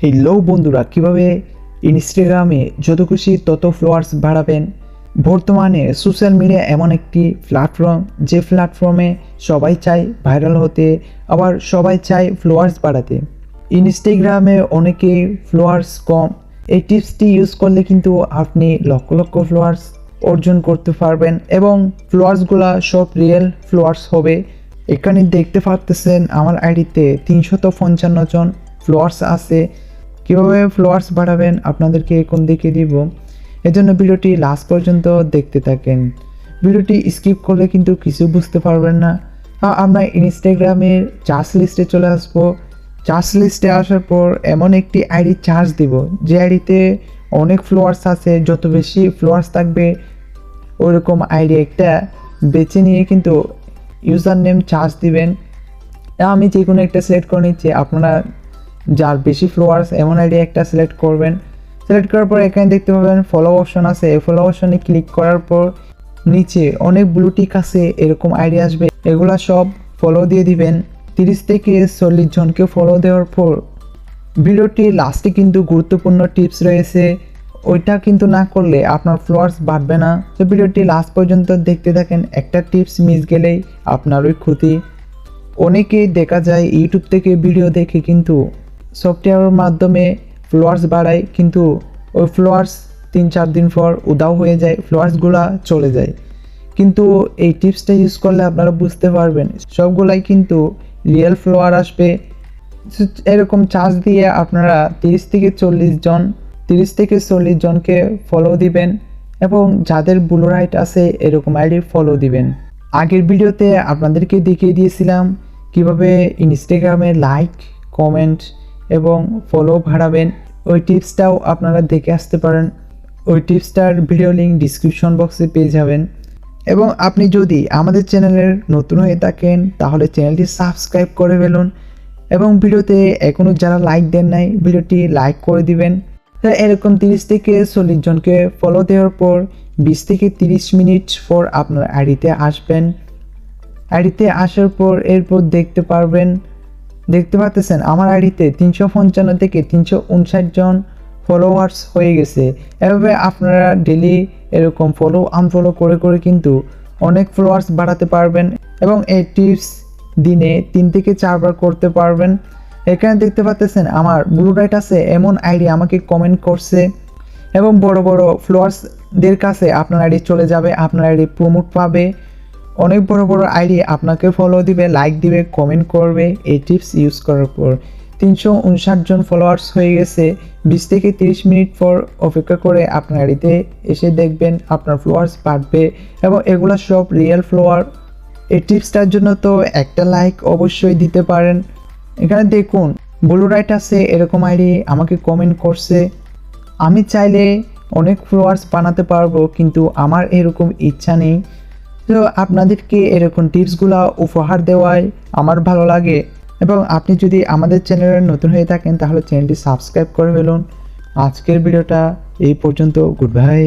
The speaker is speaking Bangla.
হ্যালো বন্ধুরা, কিভাবে ইনস্টাগ্রামে যত খুশি তত ফলোয়ার্স বাড়াবেন। বর্তমানে সোশ্যাল মিডিয়া এমন একটি প্ল্যাটফর্ম, যে প্ল্যাটফর্মে সবাই চায় ভাইরাল হতে, আবার সবাই চায় ফলোয়ার্স বাড়াতে। ইনস্টাগ্রামে অনেকে ফলোয়ার্স কম, এই টিপসটি ইউজ করলে কিন্তু আপনি লক্ষ লক্ষ ফলোয়ার্স অর্জন করতে পারবেন এবং ফলোয়ার্সগুলো সব রিয়েল ফলোয়ার্স হবে। এখানে দেখতে পারতেছেন আমার আইডিতে 355 জন ফলোয়ার্স আছে। কীভাবে ফলোয়ার্স বাড়াবেন আপনাদেরকে এখন দেখিয়ে দিব, এজন্য ভিডিওটি লাস্ট পর্যন্ত দেখতে থাকেন। ভিডিওটি স্কিপ করলে কিন্তু কিছু বুঝতে পারবেন না। আমরা ইনস্টাগ্রামের চার্জ লিস্টে চলে আসবো। চার্জ লিস্টে আসার পর এমন একটি আইডি চার্জ দিব, যে আইডিতে অনেক ফলোয়ার্স আছে। যত বেশি ফলোয়ার্স থাকবে ওইরকম আইডি একটা বেছে নিয়ে কিন্তু ইউজার নেম চার্জ দিবেন। আমি যে কোনো একটা সিলেক্ট করে নিচ্ছি, আপনারা যার বেশি ফলোয়ার্স এমন আইডি একটা সিলেক্ট করবেন। সিলেক্ট করার পর এখানে দেখতে পাবেন ফলো অপশন আছে। এই ফলো অপশনে ক্লিক করার পর নিচে অনেক ব্লু টিক আছে, এরকম আইডি আসবে। এগুলা সব ফলো দিয়ে দিবেন। 30 থেকে 40 জনকে ফলো দেওয়ার পর ভিডিওটি লাস্টে কিন্তু গুরুত্বপূর্ণ টিপস রয়েছে, ওইটা কিন্তু না করলে আপনার ফলোয়ার্স বাড়বে না। তো ভিডিওটি লাস্ট পর্যন্ত দেখতে থাকেন, একটা টিপস মিস গেলেই আপনারই ক্ষতি। অনেকেই দেখা যায় ইউটিউব থেকে ভিডিও দেখে কিন্তু সফটওয়্যারের মাধ্যমে ফলোয়ার্স বাড়ায়, কিন্তু ওই ফলোয়ার্স 3-4 দিন পর উধাও হয়ে যায়, ফলোয়ার্সগুলা চলে যায়। কিন্তু এই টিপসটা ইউজ করলে আপনারা বুঝতে পারবেন সবগুলাই কিন্তু রিয়েল ফলোয়ার আসবে। এরকম চার্জ দিয়ে আপনারা 30 থেকে 40 জনকে ফলো দিবেন এবং যাদের ব্লু রাইট আছে এরকম আইডি ফলো দিবেন। আগের ভিডিওতে আপনাদেরকে দেখিয়ে দিয়েছিলাম কিভাবে ইনস্টাগ্রামে লাইক, কমেন্ট এবং ফলো বাড়াবেন। ওই টিপসটাও আপনারা দেখে আসতে পারেন। ওই টিপসটার ভিডিও লিঙ্ক ডিসক্রিপশন বক্সে পেয়ে যাবেন। এবং আপনি যদি আমাদের চ্যানেলের নতুন হয়ে থাকেন তাহলে চ্যানেলটি সাবস্ক্রাইব করে ফেলুন এবং ভিডিওতে এখনও যারা লাইক দেন নাই ভিডিওটি লাইক করে দিবেন। এরকম 30 থেকে 40 জনকে ফলো দেওয়ার পর 20 থেকে 30 মিনিট পর আপনার আইডিতে আসবেন। আইডিতে আসার পর এরপর দেখতে পাচ্ছেন আমার আইডিতে 355 থেকে 359 জন ফলোয়ার্স হয়ে গেছে। এভাবে আপনারা ডেলি এরকম ফলো আনফলো করে করে কিন্তু অনেক ফলোয়ার্স বাড়াতে পারবেন এবং এই টিপস দিনে 3 থেকে 4 বার করতে পারবেন। এখানে দেখতে পাচ্ছেন আমার ব্লু রাইট আছে এমন আইডি আমাকে কমেন্ট করছে এবং বড় বড় ফলোয়ার্সদের কাছে আপনার আইডি চলে যাবে, আপনার আইডি প্রমোট পাবে। অনেক বড় বড় আইডি আপনাকে ফলো দিবে, লাইক দিবে, কমেন্ট করবে। এই টিপস ইউজ করার পর 359 জন ফলোয়ার্স হয়ে গেছে। 20 থেকে 30 মিনিট পর অপেক্ষা করে আপনার আইডিতে এসে দেখবেন আপনার ফলোয়ার্স বাড়বে এবং এগুলো সব রিয়েল ফলোয়ার। এই টিপসটার জন্য তো একটা লাইক অবশ্যই দিতে পারেন। এখানে দেখুন ব্লু রাইট আছে এরকম আইডি আমাকে কমেন্ট করছে। আমি চাইলে অনেক ফলোয়ার্স বানাতে পারবো, কিন্তু আমার এরকম ইচ্ছা নেই। তো আপনাদেরকে এরকম টিপসগুলো উপহার দেওয়ায় আমার ভালো লাগে। এবং আপনি যদি আমাদের চ্যানেলে নতুন হয়ে থাকেন তাহলে চ্যানেলটি সাবস্ক্রাইব করে ফেলুন। আজকের ভিডিওটা এই পর্যন্ত। Good bye.